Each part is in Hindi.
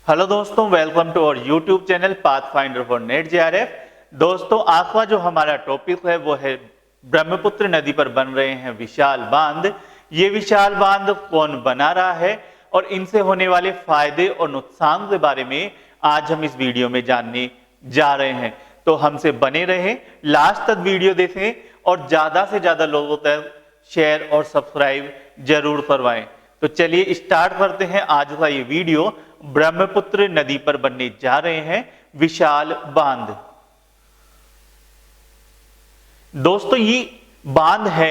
हेलो दोस्तों, welcome to our YouTube channel Pathfinder for NET JRF. दोस्तों, आज का जो हमारा टॉपिक है वो है ब्रह्मपुत्र नदी पर बन रहे हैं विशाल बांध। ये विशाल बांध कौन बना रहा है और इनसे होने वाले फायदे और नुकसान के बारे में आज हम इस वीडियो में जानने जा रहे हैं। तो हमसे बने रहें, लास्ट तक वीडियो देखें और ज्यादा से ज्यादा लोगों तक शेयर और सब्सक्राइब जरूर करवाएं। तो चलिए स्टार्ट करते हैं आज का ये वीडियो। ब्रह्मपुत्र नदी पर बनने जा रहे हैं विशाल बांध। दोस्तों, ये बांध है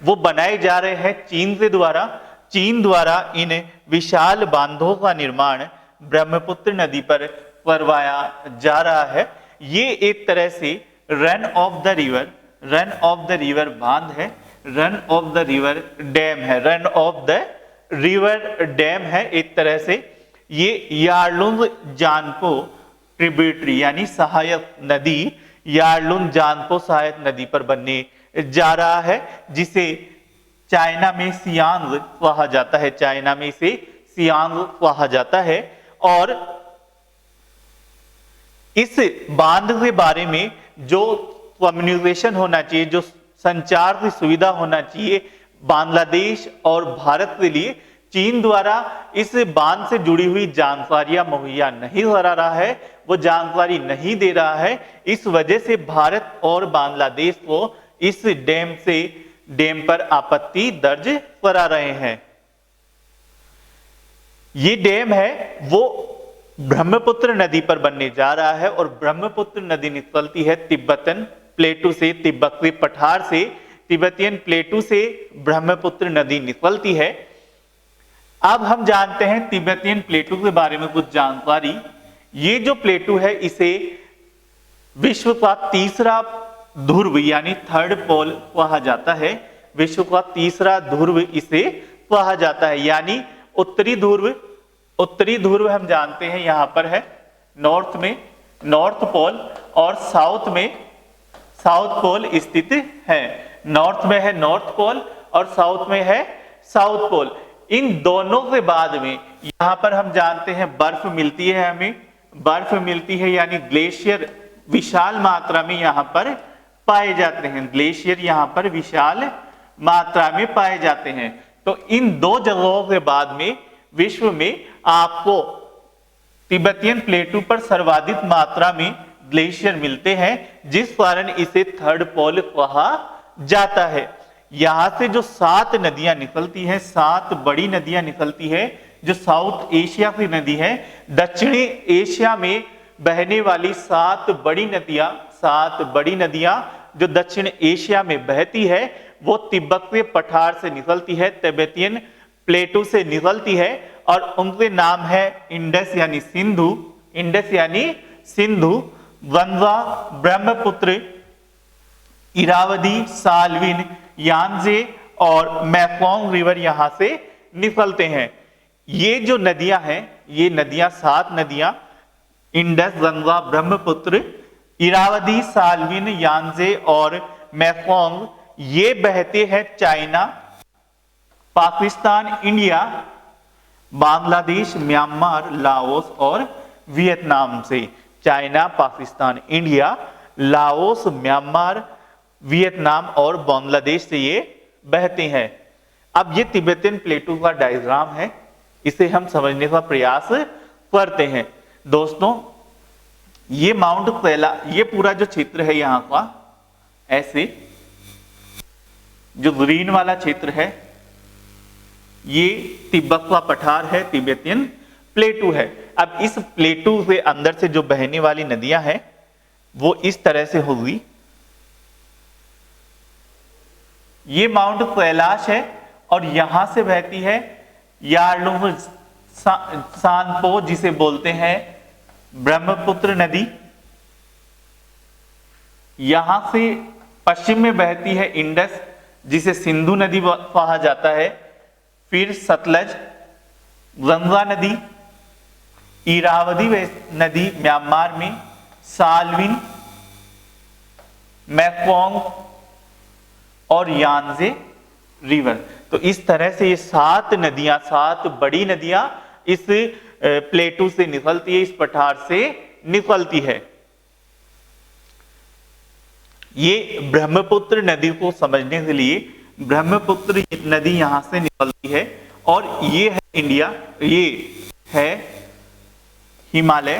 वो बनाए जा रहे हैं चीन द्वारा इन विशाल बांधों का निर्माण ब्रह्मपुत्र नदी पर करवाया जा रहा है। ये एक तरह से रन ऑफ द रिवर बांध है, run of the river dam है एक तरह से। ये यार्लुंग जानपो ट्रिब्यूटरी यानी सहायक नदी यार्लुंग जानपो सहायक नदी पर बनने जा रहा है, जिसे चाइना में सियांग कहा जाता है, चाइना में इसे सियांग कहा जाता है। और इस बांध के बारे में जो कम्युनिकेशन होना चाहिए, जो संचार की सुविधा होना चाहिए बांग्लादेश और भारत के लिए, चीन द्वारा इस बांध से जुड़ी हुई जानकारियां मुहैया नहीं करा रहा है, वो जानकारी नहीं दे रहा है। इस वजह से भारत और बांग्लादेश को इस डैम पर आपत्ति दर्ज करा रहे हैं। ये डैम है वो ब्रह्मपुत्र नदी पर बनने जा रहा है और ब्रह्मपुत्र नदी निकलती है तिब्बतन प्लेटू से, तिब्बत के पठार से, तिब्बतियन प्लेटू से ब्रह्मपुत्र नदी निकलती है। अब हम जानते हैं तिब्बतियन प्लेटू के बारे में कुछ जानकारी। ये जो प्लेटू है इसे विश्व का तीसरा ध्रुव यानी थर्ड पोल कहा जाता है। विश्व का तीसरा ध्रुव इसे कहा जाता है, यानी उत्तरी ध्रुव हम जानते हैं यहां पर है नॉर्थ में नॉर्थ पोल और साउथ में साउथ पोल स्थित है। नॉर्थ में है नॉर्थ पोल और साउथ में है साउथ पोल। इन दोनों के बाद में यहां पर हम जानते हैं बर्फ मिलती है, हमें बर्फ मिलती है, यानी ग्लेशियर विशाल मात्रा में यहां पर पाए जाते हैं। ग्लेशियर यहां पर विशाल मात्रा में पाए जाते हैं। तो इन दो जगहों के बाद में विश्व में आपको तिब्बतियन प्लेटू पर सर्वाधिक मात्रा में ग्लेशियर मिलते हैं, जिस कारण इसे थर्ड पोल कहा जाता है। यहां से जो 7 नदियां निकलती हैं, 7 बड़ी नदियां निकलती है, जो साउथ एशिया की नदी है, दक्षिणी एशिया में बहने वाली 7 बड़ी नदियां जो दक्षिण एशिया में बहती है, वो तिब्बत के पठार से निकलती है, तिब्बतियन प्लेटू से निकलती है और उनके नाम है इंडस यानी सिंधु, गंगा, ब्रह्मपुत्र, इरावदी, साल्विन, यांजे और मैकोंग रिवर यहां से निकलते हैं। ये जो नदियां हैं, ये नदियां 7 नदियां इंडस, गंगा, ब्रह्मपुत्र, इरावदी, साल्विन, यांजे और मैकोंग, ये बहते हैं China, Pakistan, India, Bangladesh, Myanmar, Laos और वियतनाम से। China, Pakistan, India, Laos, Myanmar, Vietnam और बांग्लादेश से ये बहते हैं। अब ये तिब्बतियन प्लेटू का डायग्राम है, इसे हम समझने का प्रयास करते हैं। दोस्तों, ये माउंट कैला, ये पूरा जो क्षेत्र है यहां का, ऐसे जो ग्रीन वाला क्षेत्र है, ये तिब्बत का पठार है, तिब्बतियन प्लेटू है। अब इस प्लेटू के अंदर से जो बहने वाली नदियां हैं वो इस तरह से होगी। ये माउंट कैलाश है और यहां से बहती है यार्लुंग सांपो, जिसे बोलते हैं ब्रह्मपुत्र नदी। यहां से पश्चिम में बहती है इंडस, जिसे सिंधु नदी कहा जाता है, फिर सतलज, गंगा नदी, इरावदी नदी म्यांमार में, साल्विन, मैकोंग और यांजे रिवर। तो इस तरह से ये 7 नदियां, 7 बड़ी नदियां इस प्लेटू से निकलती है, इस पठार से निकलती है। ये ब्रह्मपुत्र नदी को समझने के लिए, ब्रह्मपुत्र नदी यहां से निकलती है और ये है इंडिया, ये है हिमालय।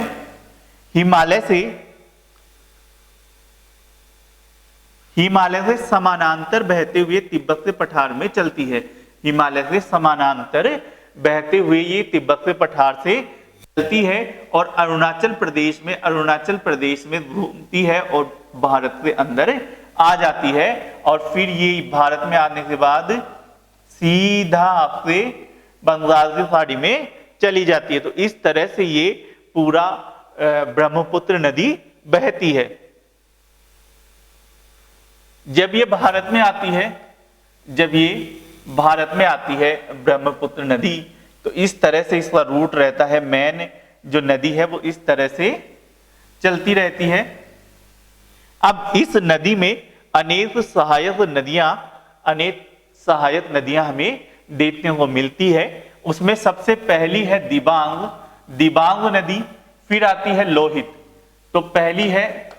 हिमालय से समानांतर बहते हुए तिब्बत के पठार में चलती है। हिमालय से समानांतर बहते हुए ये तिब्बत के पठार से चलती है और अरुणाचल प्रदेश में घूमती है और भारत के अंदर आ जाती है और फिर ये भारत में आने के बाद सीधा आपसे बंगाल की खाड़ी में चली जाती है। तो इस तरह से ये पूरा ब्रह्मपुत्र नदी बहती है। जब ये भारत में आती है ब्रह्मपुत्र नदी, तो इस तरह से इसका रूट रहता है, मेन जो नदी है वो इस तरह से चलती रहती है। अब इस नदी में अनेक सहायक नदियां हमें देखने को मिलती है। उसमें सबसे पहली है दिबांग नदी, फिर आती है लोहित। तो पहली है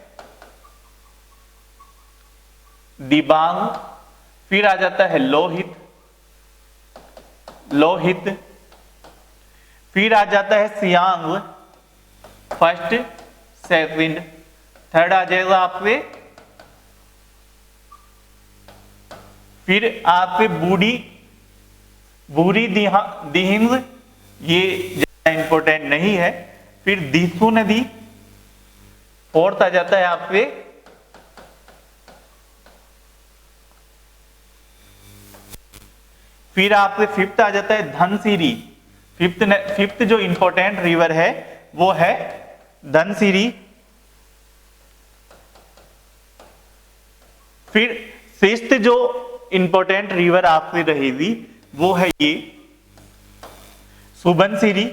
दिबांग, फिर आ जाता है लोहित, फिर आ जाता है सियांग, फर्स्ट, सेकंड, थर्ड आ जाएगा आपके, फिर आपके बूढ़ी दिहिंग, ये ज्यादा इंपॉर्टेंट नहीं है। फिर दीसू नदी, फोर्थ आ जाता है आपके, फिर आपके फिफ्थ आ जाता है धनसिरी। फिफ्थ जो इंपॉर्टेंट रिवर है वो है धनसिरी। फिर सिक्स्थ जो इंपॉर्टेंट रिवर आपकी रहेगी वो है ये सुबनसिरी।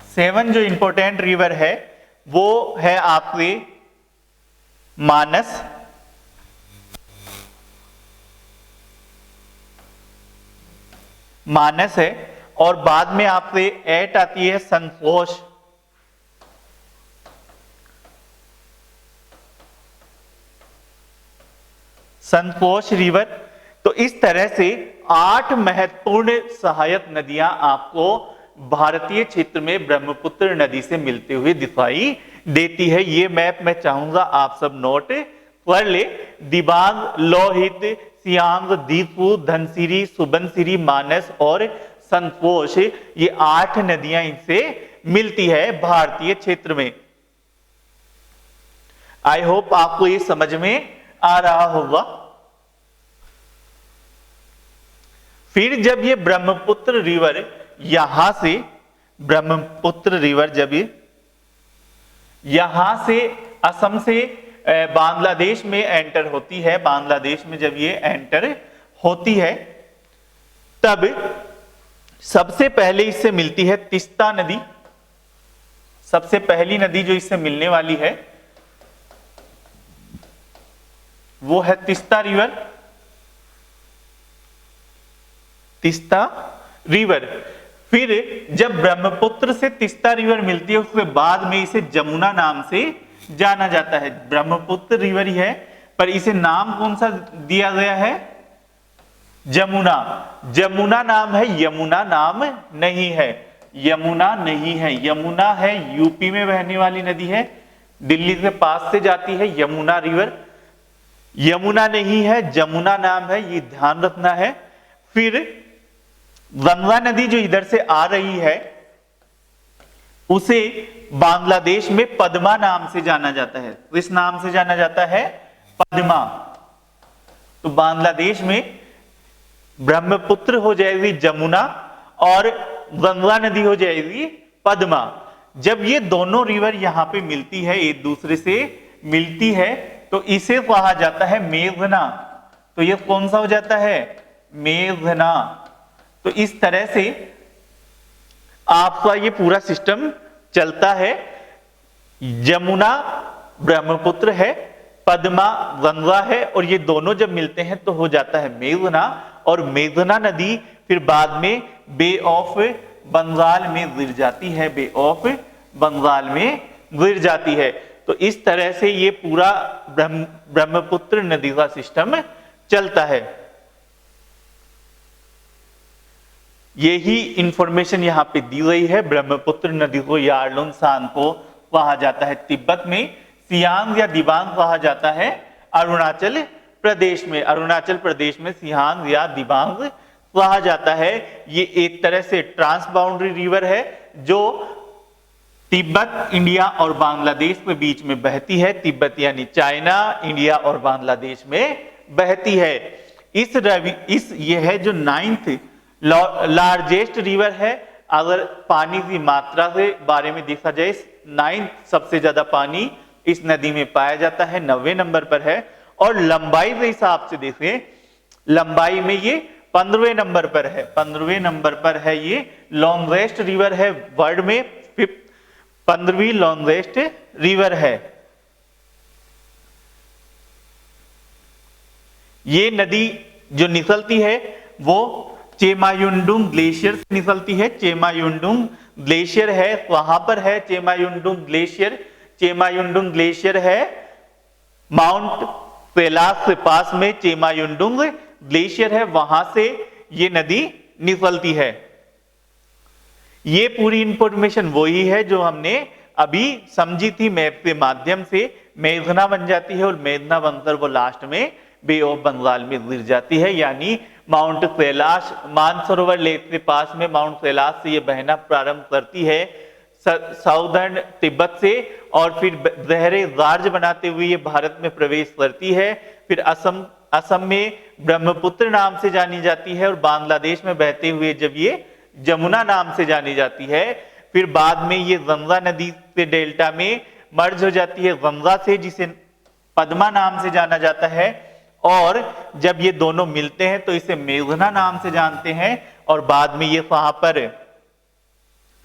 सेवन जो इंपॉर्टेंट रिवर है वो है आपके मानस है, और बाद में आपसे 8 आती है संतोष रिवर। तो इस तरह से 8 महत्वपूर्ण सहायक नदियां आपको भारतीय क्षेत्र में ब्रह्मपुत्र नदी से मिलते हुए दिखाई देती है। ये मैप मैं चाहूंगा आप सब नोट कर ले। दिबांग, लोहित, सियांग, दीपू, धनसिरी, सुबनसिरी, मानस और संतोष, ये 8 नदियां इनसे मिलती है भारतीय क्षेत्र में। आई होप आपको ये समझ में आ रहा होगा। फिर जब ये ब्रह्मपुत्र रिवर जब यहां से असम से बांग्लादेश में एंटर होती है, बांग्लादेश में जब ये एंटर होती है तब सबसे पहले इससे मिलती है तीस्ता नदी। सबसे पहली नदी जो इससे मिलने वाली है वो है तीस्ता रिवर। फिर जब ब्रह्मपुत्र से तीस्ता रिवर मिलती है उसके बाद में इसे जमुना नाम से जाना जाता है। ब्रह्मपुत्र रिवर ही है पर इसे नाम कौन सा दिया गया है? जमुना नाम है, यमुना नाम नहीं है। यमुना है यूपी में बहने वाली नदी है, दिल्ली के पास से जाती है यमुना रिवर। यमुना नहीं है, जमुना नाम है, ये ध्यान रखना है। फिर गंगा नदी जो इधर से आ रही है उसे बांग्लादेश में पद्मा नाम से जाना जाता है। किस नाम से जाना जाता है? पद्मा। तो बांग्लादेश में ब्रह्मपुत्र हो जाएगी जमुना और गंगा नदी हो जाएगी पद्मा। जब ये दोनों रिवर यहां पे मिलती है, एक दूसरे से मिलती है, तो इसे कहा जाता है मेघना। तो ये कौन सा हो जाता है? मेघना। तो इस तरह से आपका ये पूरा सिस्टम चलता है। जमुना ब्रह्मपुत्र है, पद्मा गंगा है, और ये दोनों जब मिलते हैं तो हो जाता है मेघना। और मेघना नदी फिर बाद में बे ऑफ बंगाल में गिर जाती है, बे ऑफ बंगाल में गिर जाती है। तो इस तरह से ये पूरा ब्रह्मपुत्र नदी का सिस्टम चलता है। यही इंफॉर्मेशन यहाँ पे दी गई है। ब्रह्मपुत्र नदी को यार्लुन सांगपो कहा जाता है, तिब्बत में सियांग या दिबांग कहा जाता है, अरुणाचल प्रदेश में, अरुणाचल प्रदेश में सियांग या दिबांग कहा जाता है। ये एक तरह से ट्रांस बाउंड्री रिवर है जो तिब्बत, इंडिया और बांग्लादेश के बीच में बहती है। तिब्बत यानी चाइना, इंडिया और बांग्लादेश में बहती है। ये है जो 9th लार्जेस्ट रिवर है। अगर पानी की मात्रा के बारे में देखा जाए, 9th सबसे ज्यादा पानी इस नदी में पाया जाता है, 90 नंबर पर है। और लंबाई के हिसाब से देखें, लंबाई में ये 15वें नंबर पर है, 15वें नंबर पर है। ये लॉन्गेस्ट रिवर है वर्ल्ड में, 15वीं लॉन्गेस्ट रिवर है। ये नदी जो निकलती है वो चेमायुंडुंग ग्लेशियर से निकलती है। चेमायुंडुंग ग्लेशियर है, वहां पर है चेमायुंडुंग ग्लेशियर। चेमायुंडुंग ग्लेशियर है माउंट कैलाश के पास में, चेमायुंडुंग ग्लेशियर है, वहां से ये नदी निकलती है। ये पूरी इंफॉर्मेशन वही है जो हमने अभी समझी थी मैप के माध्यम से। मेघना बन जाती है और मेघना बनकर वो लास्ट में बे ऑफ बंगाल में गिर जाती है। यानी माउंट कैलाश, मानसरोवर लेक के पास में माउंट कैलाश से ये बहना प्रारंभ करती है साउदर्न तिब्बत से, और फिर गहरे गार्ज बनाते हुए ये भारत में प्रवेश करती है। फिर असम में ब्रह्मपुत्र नाम से जानी जाती है, और बांग्लादेश में बहते हुए जब ये जमुना नाम से जानी जाती है, फिर बाद में ये गंगा नदी के डेल्टा में मर्ज हो जाती है गंगा से, जिसे पद्मा नाम से जाना जाता है। और जब ये दोनों मिलते हैं तो इसे मेघना नाम से जानते हैं, और बाद में ये वहां पर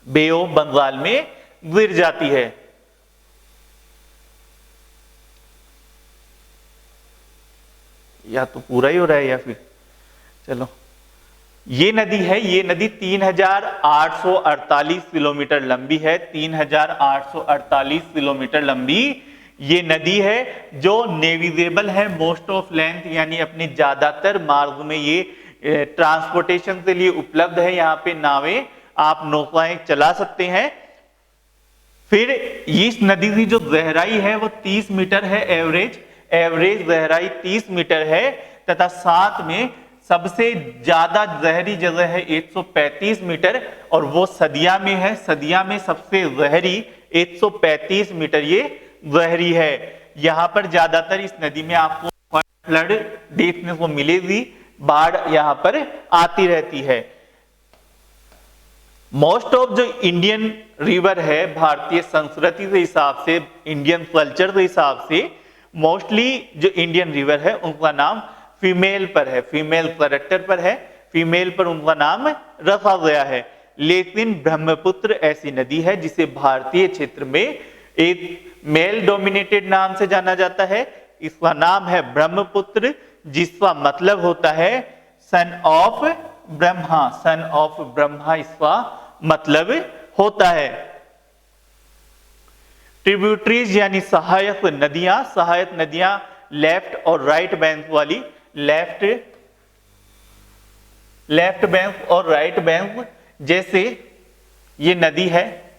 बे ऑफ बंगाल में गिर जाती है। या तो पूरा ही हो रहा है या फिर चलो। ये नदी है, ये नदी 3848 किलोमीटर लंबी है, 3848 किलोमीटर लंबी ये नदी है जो नेविगेबल है मोस्ट ऑफ लेंथ, यानी अपने ज्यादातर मार्ग में ये ट्रांसपोर्टेशन के लिए उपलब्ध है। यहाँ पे नावें, आप नौकाएं चला सकते हैं। फिर इस नदी की जो गहराई है वो 30 मीटर है, एवरेज गहराई 30 मीटर है, तथा साथ में सबसे ज्यादा गहरी जगह है 135 मीटर, और वो सदिया में है। सदिया में सबसे गहरी 135 मीटर ये गहरी है। यहां पर ज्यादातर इस नदी में आपको फ्लड देखने को मिलेगी, बाढ़ यहां पर आती रहती है। मोस्ट ऑफ जो इंडियन रिवर है, भारतीय संस्कृति के हिसाब से, इंडियन कल्चर के हिसाब से, मोस्टली जो इंडियन रिवर है उनका नाम फीमेल पर है, फीमेल कैरेक्टर पर है, फीमेल पर उनका नाम रखा गया है। लेकिन ब्रह्मपुत्र ऐसी नदी है जिसे भारतीय क्षेत्र में एक मेल डोमिनेटेड नाम से जाना जाता है। इसका नाम है ब्रह्मपुत्र, जिसका मतलब होता है son of Brahma, son of Brahma इसका मतलब होता है। ट्रिब्यूटरीज यानी सहायक नदियां लेफ्ट और राइट बैंक वाली, लेफ्ट बैंक और राइट बैंक, जैसे ये नदी है,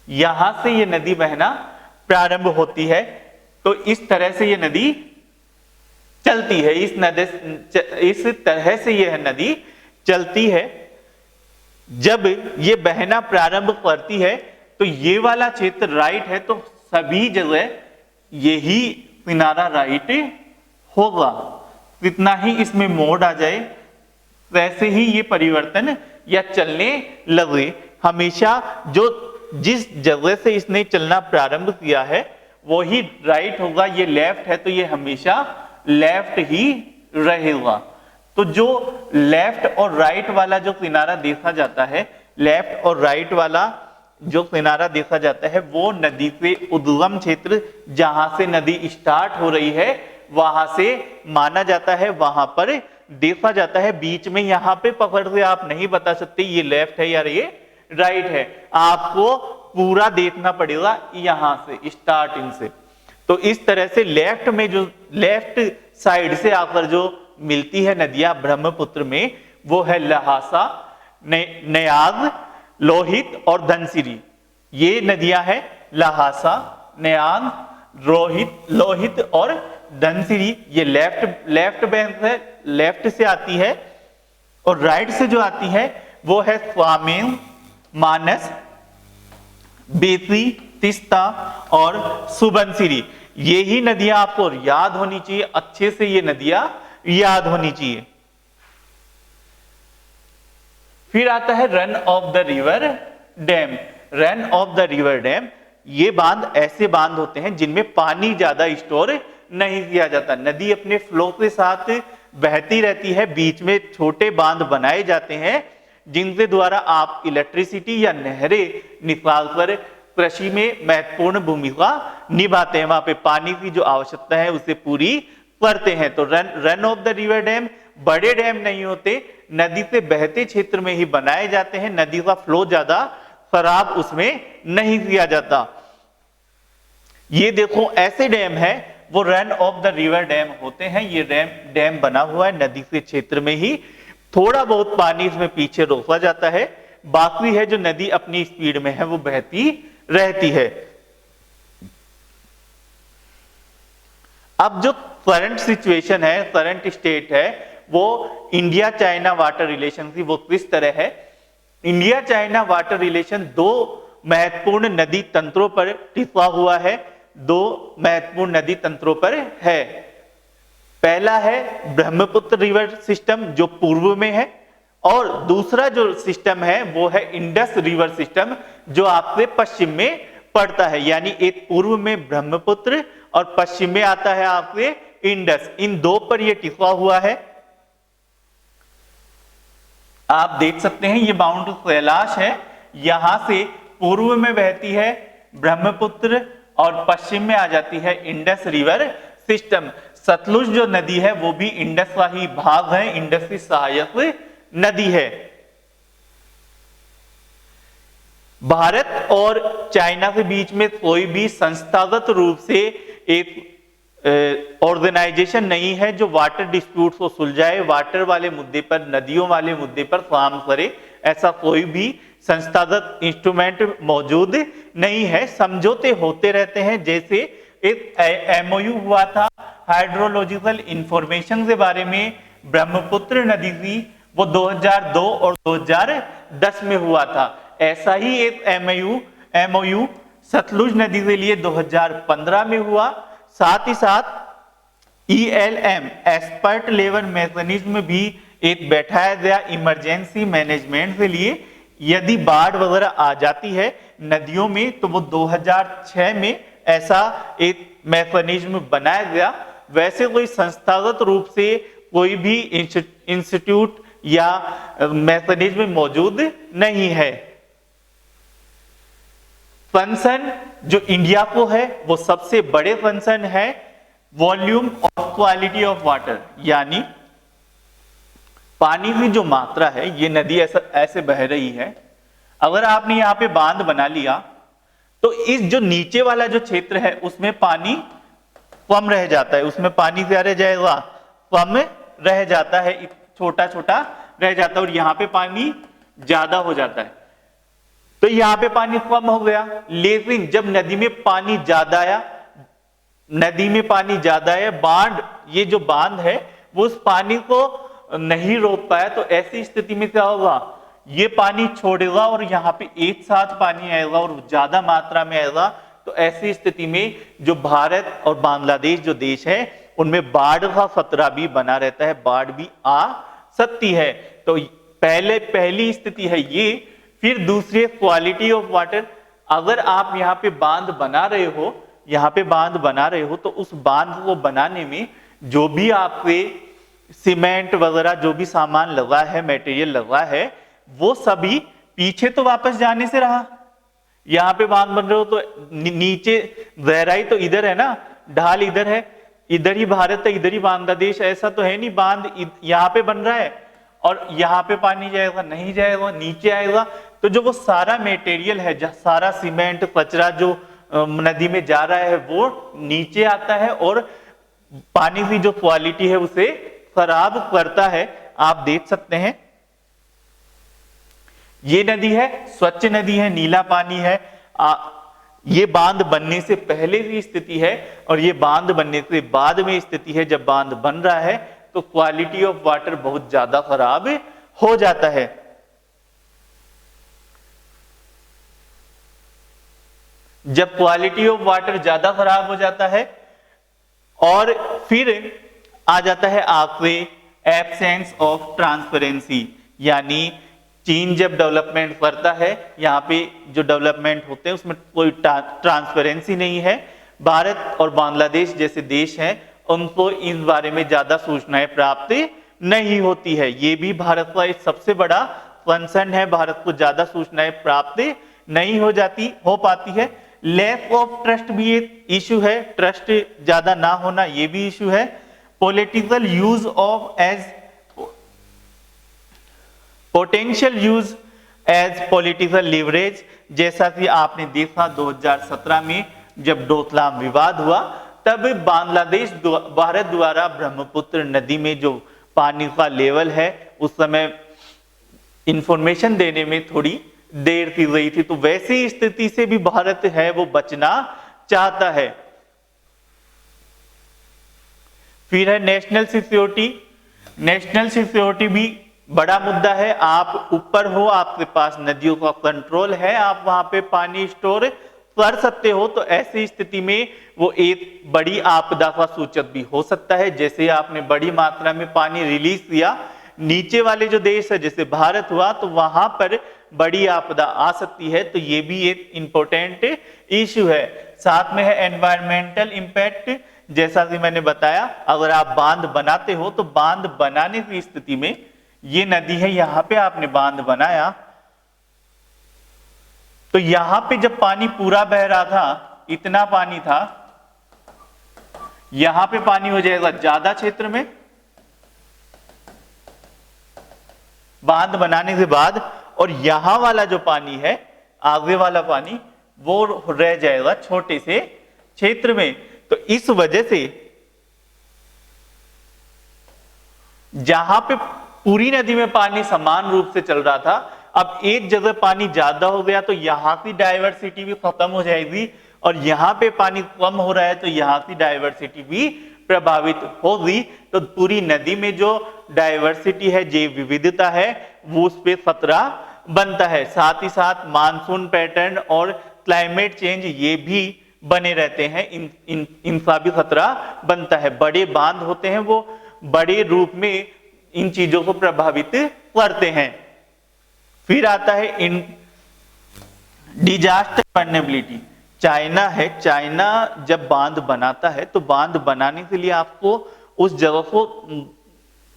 यहां से ये नदी बहना प्रारंभ होती है। तो इस तरह से ये नदी चलती है, इस तरह से यह नदी चलती है। जब ये बहना प्रारंभ करती है तो ये वाला क्षेत्र राइट है, तो सभी जगह यही किनारा राइट होगा। कितना ही इसमें मोड़ आ जाए वैसे ही ये परिवर्तन या चलने लगे। हमेशा जो जिस जगह से इसने चलना प्रारंभ किया है वो ही राइट होगा। ये लेफ्ट है तो ये हमेशा लेफ्ट ही रहेगा। तो जो लेफ्ट और राइट वाला जो किनारा देखा जाता है, लेफ्ट और राइट वाला जो किनारा देखा जाता है, वो नदी के उद्गम क्षेत्र जहां से नदी स्टार्ट हो रही है वहां से माना जाता है, वहां पर देखा जाता है। बीच में यहाँ पे पकड़ से आप नहीं बता सकते ये लेफ्ट है या ये राइट है, आपको पूरा देखना पड़ेगा यहां से स्टार्टिंग से। तो इस तरह से लेफ्ट में जो लेफ्ट साइड से आकर जो मिलती है नदियां ब्रह्मपुत्र में, वो है लहासा, नयाग, लोहित और धनसिरी। ये नदियां हैं लहासा, नयाग, लोहित और धनसिरी। ये लेफ्ट बैंक है, लेफ्ट से आती है। और राइट से जो आती है वो है स्वामेव, मानस, बेसी, तिस्ता और सुबनसिरी। ये ही नदियां आपको याद होनी चाहिए, अच्छे से ये नदियां याद होनी चाहिए। फिर आता है run of the river dam. Run of the river dam, ये बांध ऐसे बांध होते हैं जिनमें पानी ज्यादा स्टोर नहीं किया जाता। नदी अपने फ्लो के साथ बहती रहती है, बीच में छोटे बांध बनाए जाते हैं जिनके द्वारा आप इलेक्ट्रिसिटी या नहरें निकालकर कृषि में महत्वपूर्ण भूमिका निभाते हैं। वहां पे पानी की जो आवश्यकता है उसे पूरी करते हैं। तो run of the river dam बड़े डैम नहीं होते, नदी से बहते क्षेत्र में ही बनाए जाते हैं। नदी का फ्लो ज्यादा खराब उसमें नहीं किया जाता। ये देखो ऐसे डैम है, वो run of the river dam होते हैं। ये डैम बना हुआ है नदी के क्षेत्र में ही, थोड़ा बहुत पानी इसमें पीछे रोका जाता है, बाकी है जो नदी अपनी स्पीड में है वो बहती रहती है। अब जो करंट सिचुएशन है, करंट स्टेट है, वो इंडिया चाइना वाटर रिलेशन की वो किस तरह है। इंडिया चाइना वाटर रिलेशन दो महत्वपूर्ण नदी तंत्रों पर टिका हुआ है, दो महत्वपूर्ण नदी तंत्रों पर है। पहला है ब्रह्मपुत्र रिवर सिस्टम जो पूर्व में है, और दूसरा जो सिस्टम है वो है इंडस रिवर सिस्टम जो आपसे पश्चिम में पड़ता है। यानी एक पूर्व में ब्रह्मपुत्र और पश्चिम में आता है आपसे इंडस। इन दो पर यह टिका हुआ है। आप देख सकते हैं ये माउंट कैलाश है, यहां से पूर्व में बहती है ब्रह्मपुत्र और पश्चिम में आ जाती है इंडस रिवर सिस्टम। सतलुज जो नदी है वो भी इंडस का ही भाग है, इंडस की सहायक नदी है। भारत और चाइना के बीच में कोई भी संस्थागत रूप से एक ऑर्गेनाइजेशन नहीं है जो वाटर डिस्प्यूट को सुलझाए, वाटर वाले मुद्दे पर, नदियों वाले मुद्दे पर काम करे। ऐसा कोई भी संस्थागत इंस्ट्रूमेंट मौजूद नहीं है। समझौते होते रहते हैं, जैसे एक एमओयू हुआ था हाइड्रोलॉजिकल इंफॉर्मेशन के बारे में ब्रह्मपुत्र नदी की, वो 2002 और 2010 में हुआ था। ऐसा ही एक एमओयू सतलुज नदी के लिए 2015 में हुआ। साथ ही साथ ELM एक्सपर्ट लेवल मैकेनिज्म भी एक बैठाया गया इमरजेंसी मैनेजमेंट के लिए। यदि बाढ़ वगैरह आ जाती है नदियों में तो वो 2006 में ऐसा एक मैकेनिज्म बनाया गया। वैसे कोई संस्थागत रूप से कोई भी इंस्टीट्यूट या मैकेनिज्म मौजूद नहीं है। फंक्शन जो इंडिया को है वो सबसे बड़े फंक्शन है वॉल्यूम और क्वालिटी ऑफ वाटर, यानी पानी की जो मात्रा है, ये नदी ऐसे बह रही है। अगर आपने यहाँ पे बांध बना लिया तो इस जो नीचे वाला जो क्षेत्र है उसमें पानी कम रह जाता है, उसमें पानी क्या रह जाएगा, कम रह जाता है, छोटा छोटा रह जाता है, और यहाँ पे पानी ज्यादा हो जाता है। तो यहाँ पे पानी कम हो गया। लेकिन जब नदी में पानी ज्यादा आया, नदी में पानी ज्यादा है, ये जो बांध है वो उस पानी को नहीं रोक पाया, तो ऐसी स्थिति में क्या होगा, ये पानी छोड़ेगा और यहाँ पे एक साथ पानी आएगा और ज्यादा मात्रा में आएगा। तो ऐसी स्थिति में जो भारत और बांग्लादेश जो देश है उनमें बाढ़ का खतरा भी बना रहता है, बाढ़ भी आ सकती है। तो पहली स्थिति है ये। फिर दूसरी क्वालिटी ऑफ वाटर। अगर आप यहाँ पे बांध बना रहे हो, यहाँ पे बांध बना रहे हो, तो उस बांध को बनाने में जो भी आपके सीमेंट वगैरह जो भी सामान लगा है, मटेरियल लगा है, वो सभी पीछे तो वापस जाने से रहा। यहाँ पे बांध बन रहे हो तो नीचे गहराई तो इधर है ना, ढाल इधर है, इधर ही भारत है इधर ही बांग्लादेश, ऐसा तो है नहीं बांध यहाँ पे बन रहा है और यहाँ पे पानी जाएगा, नहीं जाएगा, नीचे आएगा। तो जो वो सारा मटेरियल है, सारा सीमेंट कचरा जो नदी में जा रहा है वो नीचे आता है और पानी की जो क्वालिटी है उसे खराब करता है। आप देख सकते हैं ये नदी है, स्वच्छ नदी है, नीला पानी है। ये बांध बनने से पहले की स्थिति है और ये बांध बनने से बाद में स्थिति है। जब बांध बन रहा है तो क्वालिटी ऑफ वाटर बहुत ज्यादा खराब हो जाता है। जब क्वालिटी ऑफ वाटर ज्यादा खराब हो जाता है और फिर आ जाता है आपके एब्सेंस ऑफ ट्रांसपेरेंसी, यानी चीन जब डेवलपमेंट करता है, यहाँ पे जो डेवलपमेंट होते हैं उसमें कोई ट्रांसपेरेंसी नहीं है। भारत और बांग्लादेश जैसे देश हैं उनको इस बारे में ज्यादा सूचनाएं प्राप्त नहीं होती है। ये भी भारत का एक सबसे बड़ा कंसर्न है, भारत को ज्यादा सूचनाएं प्राप्त नहीं हो पाती है। लैक ऑफ ट्रस्ट भी एक इशू है, ट्रस्ट ज्यादा ना होना ये भी इशू है। Political use of as potential use as political leverage, जैसा कि आपने देखा 2017 में जब डोकलाम विवाद हुआ तब बांग्लादेश भारत द्वारा ब्रह्मपुत्र नदी में जो पानी का लेवल है उस समय इंफॉर्मेशन देने में थोड़ी देर की गई थी। तो वैसी स्थिति से भी भारत है वो बचना चाहता है। फिर है नेशनल सिक्योरिटी। नेशनल सिक्योरिटी भी बड़ा मुद्दा है। आप ऊपर हो, आपके पास नदियों का कंट्रोल है, आप वहां पे पानी स्टोर कर सकते हो, तो ऐसी स्थिति में वो एक बड़ी आपदा का सूचक भी हो सकता है। जैसे आपने बड़ी मात्रा में पानी रिलीज किया, नीचे वाले जो देश है जैसे भारत हुआ, तो वहां पर बड़ी आपदा आ सकती है। तो ये भी एक इंपॉर्टेंट इश्यू है। साथ में है एनवायरमेंटल इंपैक्ट। जैसा कि मैंने बताया, अगर आप बांध बनाते हो तो बांध बनाने की स्थिति में ये नदी है, यहां पे आपने बांध बनाया तो यहां पे जब पानी पूरा बह रहा था, इतना पानी था, यहां पे पानी हो जाएगा ज्यादा क्षेत्र में बांध बनाने के बाद, और यहां वाला जो पानी है, आगे वाला पानी, वो रह जाएगा छोटे से क्षेत्र में। तो इस वजह से जहां पे पूरी नदी में पानी समान रूप से चल रहा था, अब एक जगह पानी ज्यादा हो गया तो यहाँ की डाइवर्सिटी भी खत्म हो जाएगी, और यहाँ पे पानी कम हो रहा है तो यहाँ की डाइवर्सिटी भी प्रभावित होगी। तो पूरी नदी में जो डाइवर्सिटी है, जैव विविधता है, वो उस पर खतरा बनता है। साथ ही साथ मानसून पैटर्न और क्लाइमेट चेंज ये भी बने रहते हैं, इनका भी खतरा बनता है। बड़े बांध होते हैं वो बड़े रूप में इन चीजों को प्रभावित करते हैं। फिर आता है इन डिजास्टर वल्नरेबिलिटी। चाइना है, चाइना जब बांध बनाता है तो बांध बनाने के लिए आपको उस जगह को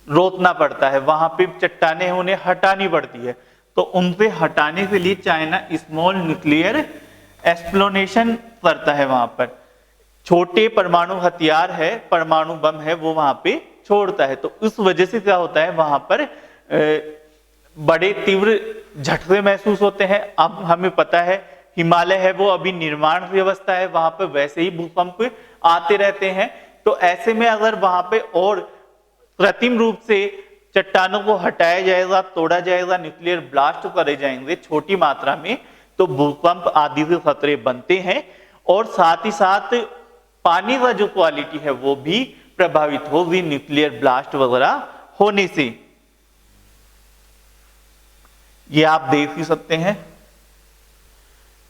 रोकना पड़ता है, वहां पे चट्टानें उन्हें हटानी पड़ती है। तो उनसे हटाने के लिए चाइना स्मॉल न्यूक्लियर एक्सप्लोनेशन करता है, वहां पर छोटे परमाणु हथियार है, परमाणु बम है, वो वहां पे छोड़ता है। तो उस वजह से क्या होता है, वहां पर बड़े तीव्र झटके महसूस होते हैं। अब हमें पता है हिमालय है वो अभी निर्माण की अवस्था है, वहां पर वैसे ही भूकंप आते रहते हैं। तो ऐसे में अगर वहां पे और कृत्रिम रूप से चट्टानों को हटाया जाएगा, तोड़ा जाएगा, न्यूक्लियर ब्लास्ट करे जाएंगे छोटी मात्रा में, तो भूकंप आदि के खतरे बनते हैं। और साथ ही साथ पानी का जो क्वालिटी है वो भी प्रभावित होगी न्यूक्लियर ब्लास्ट वगैरह होने से। ये आप देख ही सकते हैं।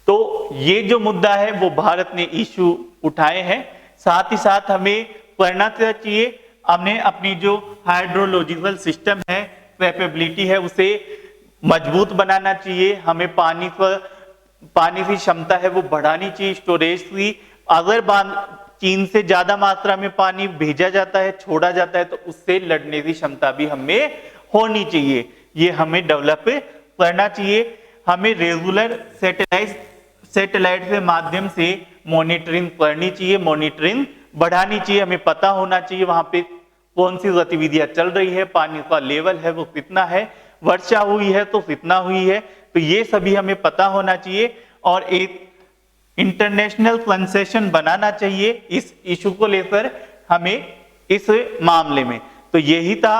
तो ये जो मुद्दा है वो भारत ने इशू उठाए हैं। साथ ही साथ हमें करना चाहिए, हमने अपनी जो हाइड्रोलॉजिकल सिस्टम है, कैपेबिलिटी है, उसे मजबूत बनाना चाहिए। हमें पानी की क्षमता है वो बढ़ानी चाहिए, स्टोरेज की। अगर चीन से ज्यादा मात्रा में पानी भेजा जाता है, छोड़ा जाता है, तो उससे लड़ने की क्षमता भी हमें होनी चाहिए। ये हमें डेवलप करना चाहिए। हमें रेगुलर सैटेलाइट के माध्यम से मॉनिटरिंग करनी चाहिए, मॉनिटरिंग बढ़ानी चाहिए, हमें पता होना चाहिए वहां पे कौन सी गतिविधियां चल रही है, पानी का लेवल है वो कितना है, वर्षा हुई है तो कितना हुई है, तो ये सभी हमें पता होना चाहिए और एक इंटरनेशनल कंसेशन बनाना चाहिए इस इशू को लेकर हमें इस मामले में। तो यही था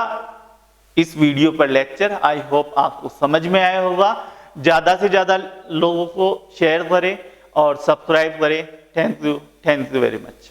इस वीडियो पर लेक्चर। आई होप आपको समझ में आया होगा। ज्यादा से ज्यादा लोगों को शेयर करें और सब्सक्राइब करें। Thank you very much.